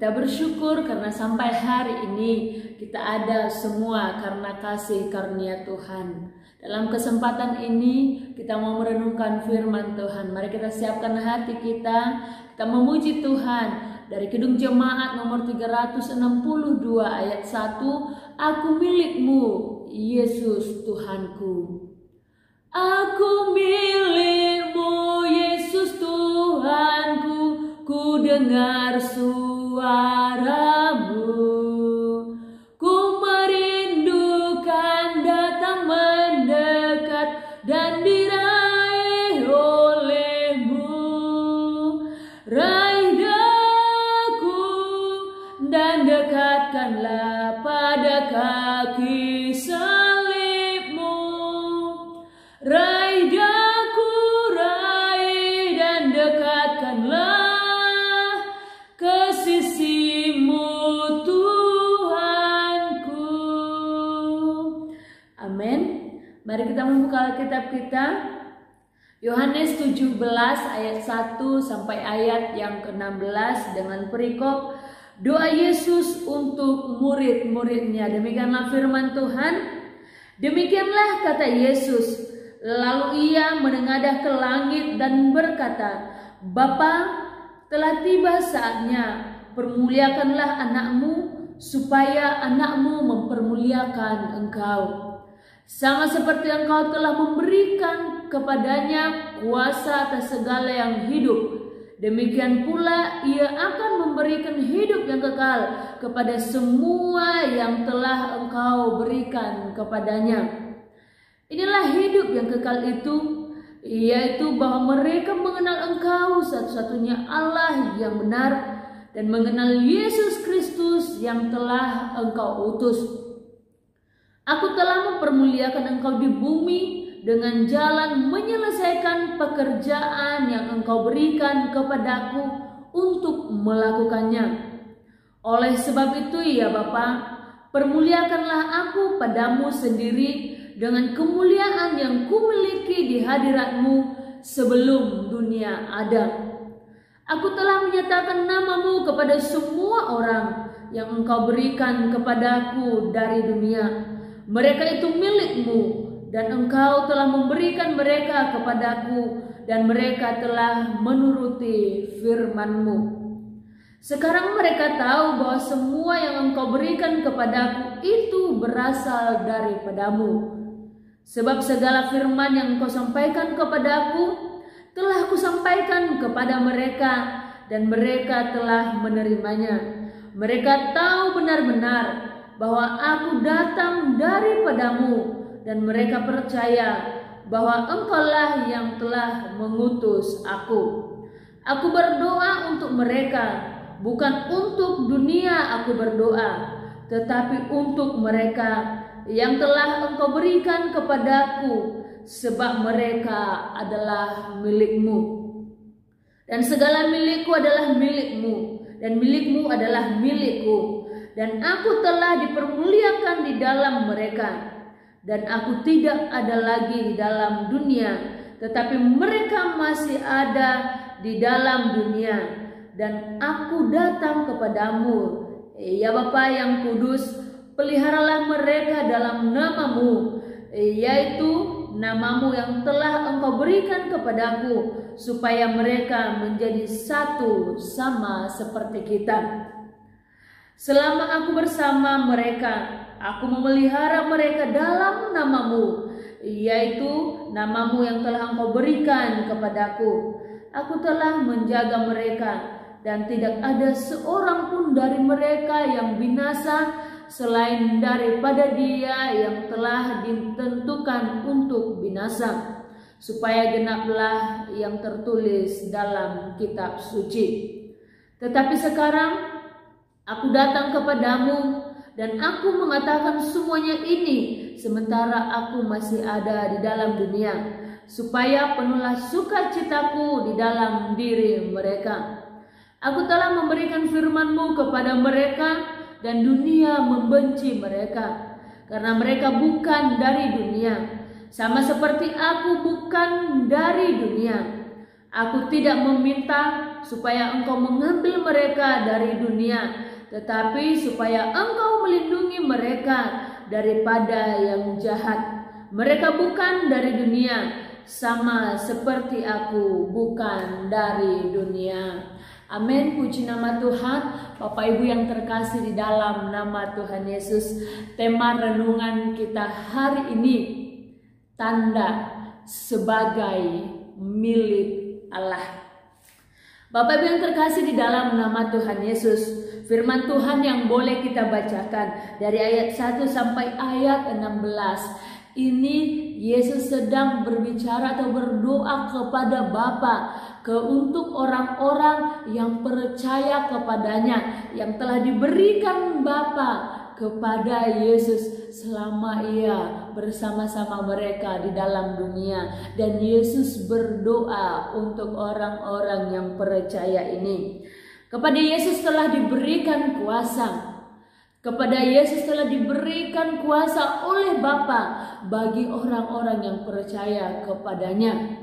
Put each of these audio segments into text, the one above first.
Kita bersyukur karena sampai hari ini kita ada semua karena kasih karunia Tuhan. Dalam kesempatan ini kita mau merenungkan firman Tuhan. Mari kita siapkan hati kita memuji Tuhan. Dari Kidung Jemaat nomor 362 ayat 1, Aku milikmu, Yesus Tuhanku. Aku milikmu, Yesus Tuhanku, ku dengar suaramu. Ku merindukan datang mendekat dan diraih olehmu. Raih daku dan dekatkanlah pada kaki salibmu. Raih daku, raih dan dekatkanlah ke sisimu Tuhanku. Amin. Mari kita membuka Alkitab kita. Yohanes 17 ayat 1 sampai ayat yang ke-16 dengan perikop doa Yesus untuk murid-muridnya. Demikianlah firman Tuhan. Demikianlah kata Yesus. Lalu ia menengadah ke langit dan berkata, Bapa, telah tiba saatnya, permuliakanlah anakmu, supaya anakmu mempermuliakan engkau. Sama seperti engkau telah memberikan kepadanya kuasa atas segala yang hidup, demikian pula ia akan memberikan hidup yang kekal kepada semua yang telah engkau berikan kepadanya. Inilah hidup yang kekal itu, yaitu bahwa mereka mengenal engkau satu-satunya Allah yang benar dan mengenal Yesus Kristus yang telah engkau utus. Aku telah mempermuliakan engkau di bumi dengan jalan menyelesaikan pekerjaan yang engkau berikan kepadaku untuk melakukannya. Oleh sebab itu ya Bapa, permuliakanlah aku padamu sendiri dengan kemuliaan yang kumiliki di hadiratmu sebelum dunia ada. Aku telah menyatakan namamu kepada semua orang yang engkau berikan kepadaku dari dunia. Mereka itu milikmu, dan engkau telah memberikan mereka kepadaku, dan mereka telah menuruti firman-Mu. Sekarang mereka tahu bahwa semua yang engkau berikan kepadaku itu berasal daripadamu. Sebab segala firman yang engkau sampaikan kepadaku, telah kusampaikan kepada mereka, dan mereka telah menerimanya. Mereka tahu benar-benar bahwa aku datang daripadamu, dan mereka percaya bahwa engkaulah yang telah mengutus aku. Aku berdoa untuk mereka, bukan untuk dunia aku berdoa, tetapi untuk mereka yang telah engkau berikan kepadaku, sebab mereka adalah milikmu. Dan segala milikku adalah milikmu, dan milikmu adalah milikku. Dan aku telah dipermuliakan di dalam mereka, dan aku tidak ada lagi di dalam dunia, tetapi mereka masih ada di dalam dunia, dan aku datang kepadamu. Ya Bapa yang kudus, peliharalah mereka dalam namamu, yaitu namamu yang telah engkau berikan kepadaku, supaya mereka menjadi satu sama seperti kita. Selama aku bersama mereka, aku memelihara mereka dalam namamu, yaitu namamu yang telah engkau berikan kepadaku. Aku telah menjaga mereka, dan tidak ada seorang pun dari mereka yang binasa selain daripada dia yang telah ditentukan untuk binasa, supaya genaplah yang tertulis dalam kitab suci. Tetapi sekarang aku datang kepadamu, dan aku mengatakan semuanya ini sementara aku masih ada di dalam dunia, supaya penuhlah sukacitaku di dalam diri mereka. Aku telah memberikan firman-Mu kepada mereka, dan dunia membenci mereka, karena mereka bukan dari dunia, sama seperti aku bukan dari dunia. Aku tidak meminta supaya Engkau mengambil mereka dari dunia, tetapi supaya Engkau melindungi mereka daripada yang jahat. Mereka bukan dari dunia, sama seperti Aku bukan dari dunia. Amin, puji nama Tuhan. Bapak Ibu yang terkasih di dalam nama Tuhan Yesus, tema renungan kita hari ini, tanda sebagai milik Allah. Bapak Ibu yang terkasih di dalam nama Tuhan Yesus, firman Tuhan yang boleh kita bacakan dari ayat 1 sampai ayat 16. Ini Yesus sedang berbicara atau berdoa kepada Bapa untuk orang-orang yang percaya kepadanya, yang telah diberikan Bapa kepada Yesus selama Ia bersama-sama mereka di dalam dunia. Dan Yesus berdoa untuk orang-orang yang percaya ini. Kepada Yesus telah diberikan kuasa. Kepada Yesus telah diberikan kuasa oleh Bapa bagi orang-orang yang percaya kepadanya.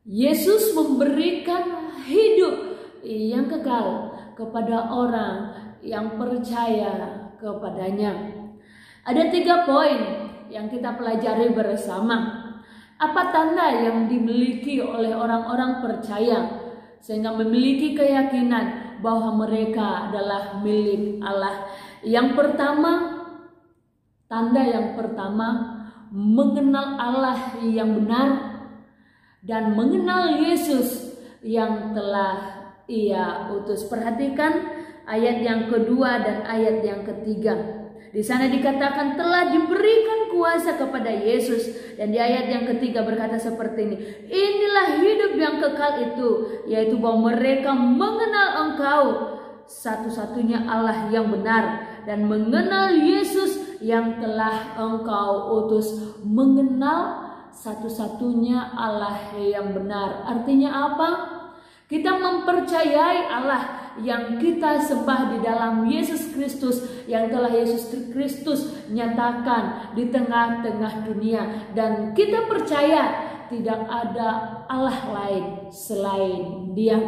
Yesus memberikan hidup yang kekal kepada orang yang percaya kepadanya. Ada 3 poin yang kita pelajari bersama. Apa tanda yang dimiliki oleh orang-orang percaya sehingga memiliki keyakinan bahwa mereka adalah milik Allah? Yang pertama, tanda yang pertama, mengenal Allah yang benar dan mengenal Yesus yang telah Ia utus. Perhatikan ayat yang kedua dan ayat yang ketiga. Di sana dikatakan telah diberikan kuasa kepada Yesus, dan di ayat yang ketiga berkata seperti ini. Inilah hidup yang kekal itu, yaitu bahwa mereka mengenal Engkau satu-satunya Allah yang benar, dan mengenal Yesus yang telah Engkau utus. Mengenal satu-satunya Allah yang benar artinya apa? Kita mempercayai Allah yang kita sembah di dalam Yesus Kristus, yang telah Yesus Kristus nyatakan di tengah-tengah dunia, dan kita percaya tidak ada Allah lain selain Dia.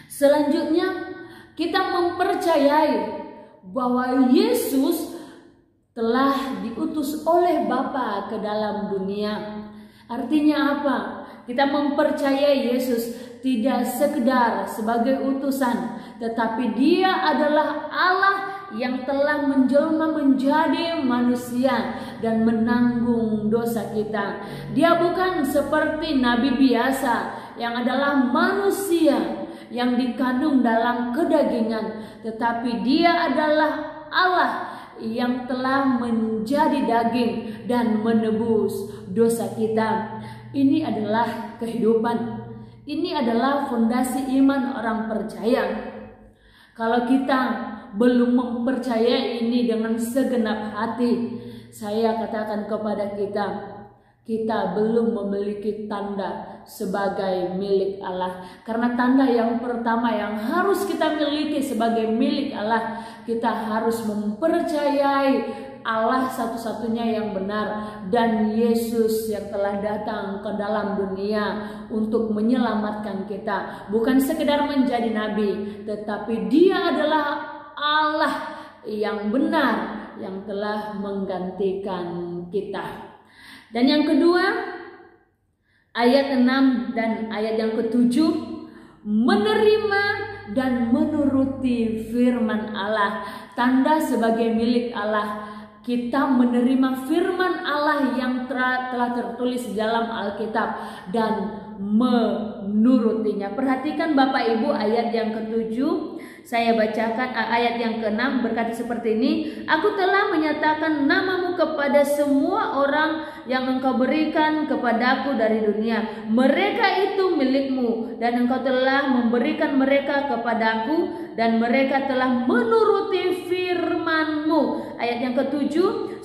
Selanjutnya, kita mempercayai bahwa Yesus telah diutus oleh Bapa ke dalam dunia. Artinya apa? Kita mempercayai Yesus tidak sekedar sebagai utusan, tetapi Dia adalah Allah yang telah menjelma menjadi manusia dan menanggung dosa kita. Dia bukan seperti nabi biasa yang adalah manusia yang dikandung dalam kedagingan, tetapi Dia adalah Allah yang telah menjadi daging dan menebus dosa kita. Ini adalah kehidupan. Ini adalah fondasi iman orang percaya. Kalau kita belum mempercayai ini dengan segenap hati, saya katakan kepada kita belum memiliki tanda sebagai milik Allah. Karena tanda yang pertama yang harus kita miliki sebagai milik Allah, kita harus mempercayai Allah satu-satunya yang benar dan Yesus yang telah datang ke dalam dunia untuk menyelamatkan kita. Bukan sekedar menjadi nabi, tetapi Dia adalah Allah yang benar yang telah menggantikan kita. Dan yang kedua, ayat 6 dan ayat yang ke-7, menerima dan menuruti firman Allah. Tanda sebagai milik Allah, kita menerima firman Allah yang telah tertulis di dalam Alkitab dan menurutinya. Perhatikan Bapak Ibu ayat yang ke-7. Saya bacakan ayat yang ke-6 berkata seperti ini. Aku telah menyatakan namamu kepada semua orang yang Engkau berikan kepadaku dari dunia. Mereka itu milikmu dan Engkau telah memberikan mereka kepadaku dan mereka telah menuruti firman-Mu. Ayat yang ke-7.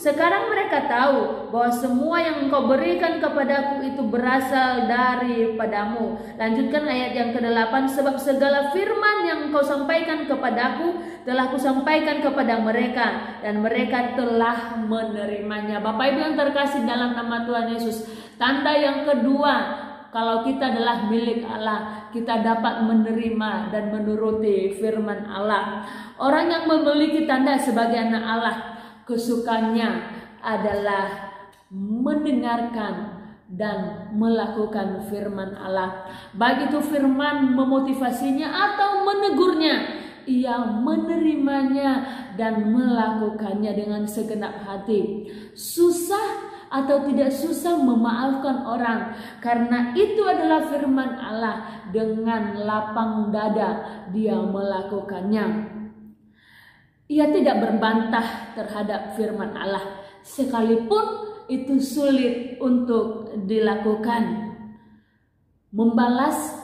Sekarang mereka tahu bahwa semua yang Engkau berikan kepadaku itu berasal daripadamu. Lanjutkan ayat yang ke-8. Sebab segala firman yang Engkau sampaikan kepadaku telah kusampaikan kepada mereka dan mereka telah menerimanya. Bapak Ibu yang terkasih dalam nama Tuhan Yesus, tanda yang kedua kalau kita adalah milik Allah, kita dapat menerima dan menuruti firman Allah. Orang yang memiliki tanda sebagai anak Allah, kesukaannya adalah mendengarkan dan melakukan firman Allah. Baik itu firman memotivasinya atau menegurnya, ia menerimanya dan melakukannya dengan segenap hati. Susah atau tidak susah memaafkan orang, karena itu adalah firman Allah. Dengan lapang dada dia melakukannya. Ia tidak berbantah terhadap firman Allah, sekalipun itu sulit untuk dilakukan. Membalas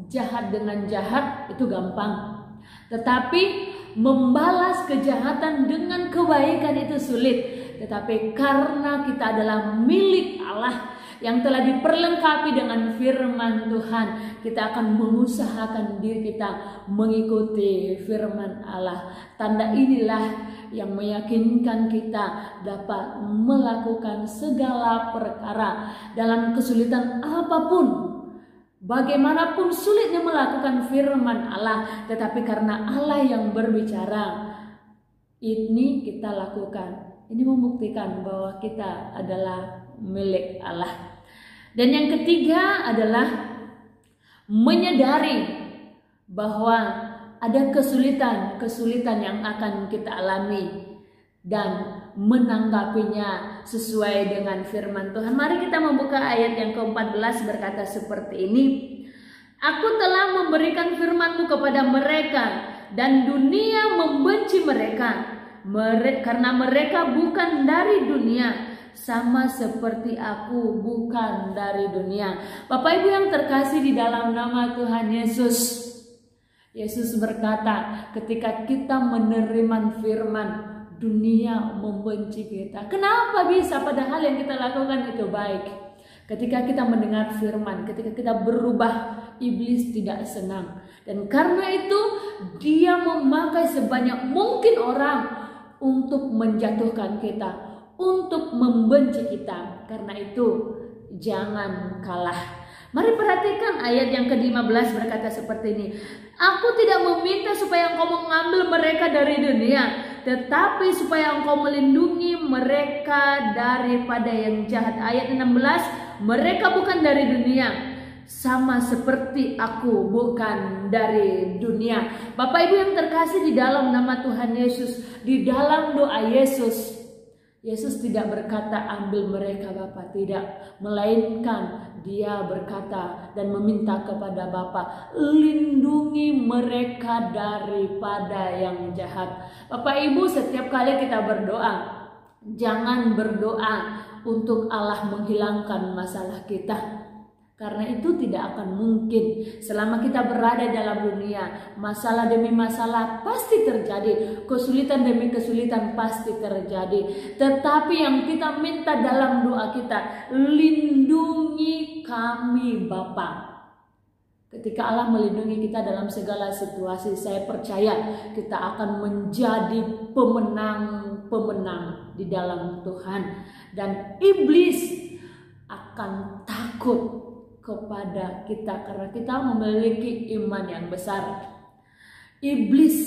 jahat dengan jahat itu gampang, tetapi membalas kejahatan dengan kebaikan itu sulit. Tetapi karena kita adalah milik Allah yang telah diperlengkapi dengan firman Tuhan, kita akan mengusahakan diri kita mengikuti firman Allah. Tanda inilah yang meyakinkan kita dapat melakukan segala perkara dalam kesulitan apapun. Bagaimanapun sulitnya melakukan firman Allah, tetapi karena Allah yang berbicara, ini kita lakukan. Ini membuktikan bahwa kita adalah milik Allah. Dan yang ketiga adalah menyadari bahwa ada kesulitan yang akan kita alami dan menanggapinya sesuai dengan firman Tuhan. Mari kita membuka ayat yang ke-14 berkata seperti ini. Aku telah memberikan firman-Mu kepada mereka dan dunia membenci mereka. Karena mereka bukan dari dunia, sama seperti aku bukan dari dunia. Bapak Ibu yang terkasih di dalam nama Tuhan Yesus, Yesus berkata, ketika kita menerima firman, dunia membenci kita. Kenapa bisa? Padahal yang kita lakukan itu baik. Ketika kita mendengar firman, ketika kita berubah, iblis tidak senang. Dan karena itu dia memakai sebanyak mungkin orang untuk menjatuhkan kita, untuk membenci kita. Karena itu jangan kalah. Mari perhatikan ayat yang ke-15 berkata seperti ini. Aku tidak meminta supaya engkau mengambil mereka dari dunia, tetapi supaya engkau melindungi mereka daripada yang jahat. Ayat 16, mereka bukan dari dunia, sama seperti aku bukan dari dunia. Bapak Ibu yang terkasih di dalam nama Tuhan Yesus, di dalam doa Yesus, Yesus tidak berkata ambil mereka Bapa, tidak, melainkan dia berkata dan meminta kepada Bapa, lindungi mereka daripada yang jahat. Bapak Ibu, setiap kali kita berdoa, jangan berdoa untuk Allah menghilangkan masalah kita. Karena itu tidak akan mungkin. Selama kita berada dalam dunia, masalah demi masalah pasti terjadi, kesulitan demi kesulitan pasti terjadi. Tetapi yang kita minta dalam doa kita, lindungi kami Bapa. Ketika Allah melindungi kita dalam segala situasi, saya percaya kita akan menjadi pemenang di dalam Tuhan. Dan iblis akan takut kepada kita karena kita memiliki iman yang besar. Iblis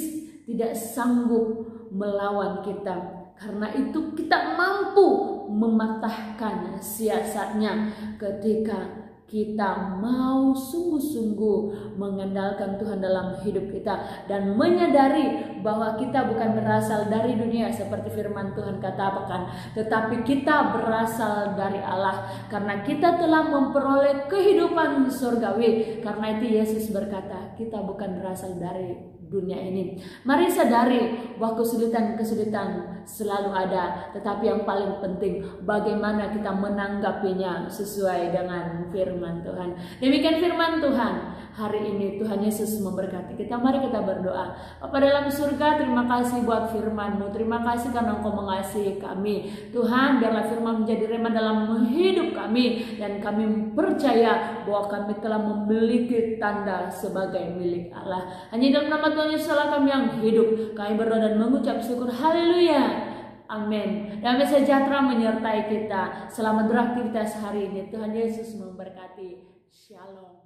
tidak sanggup melawan kita. Karena itu kita mampu mematahkan siasatnya ketika kita mau sungguh-sungguh mengandalkan Tuhan dalam hidup kita dan menyadari bahwa kita bukan berasal dari dunia seperti firman Tuhan katakan, tetapi kita berasal dari Allah karena kita telah memperoleh kehidupan surgawi. Karena itu Yesus berkata, kita bukan berasal dari dunia ini. Mari sadari bahwa kesulitan-kesulitan selalu ada, tetapi yang paling penting bagaimana kita menanggapinya sesuai dengan firman Tuhan. Demikian firman Tuhan hari ini. Tuhan Yesus memberkati kita. Mari kita berdoa. Bapa dalam surga, terima kasih buat firman-Mu. Terima kasih karena Engkau mengasihi kami. Tuhan, biarlah firman menjadi rema dalam hidup kami, dan kami percaya bahwa kami telah memiliki tanda sebagai milik Allah. Hanya dalam nama Tuhan Yesus kami yang hidup. Kami berdoa dan mengucap syukur. Haleluya. Amin. Damai sejahtera menyertai kita. Selamat beraktivitas hari ini. Tuhan Yesus memberkati. Shalom.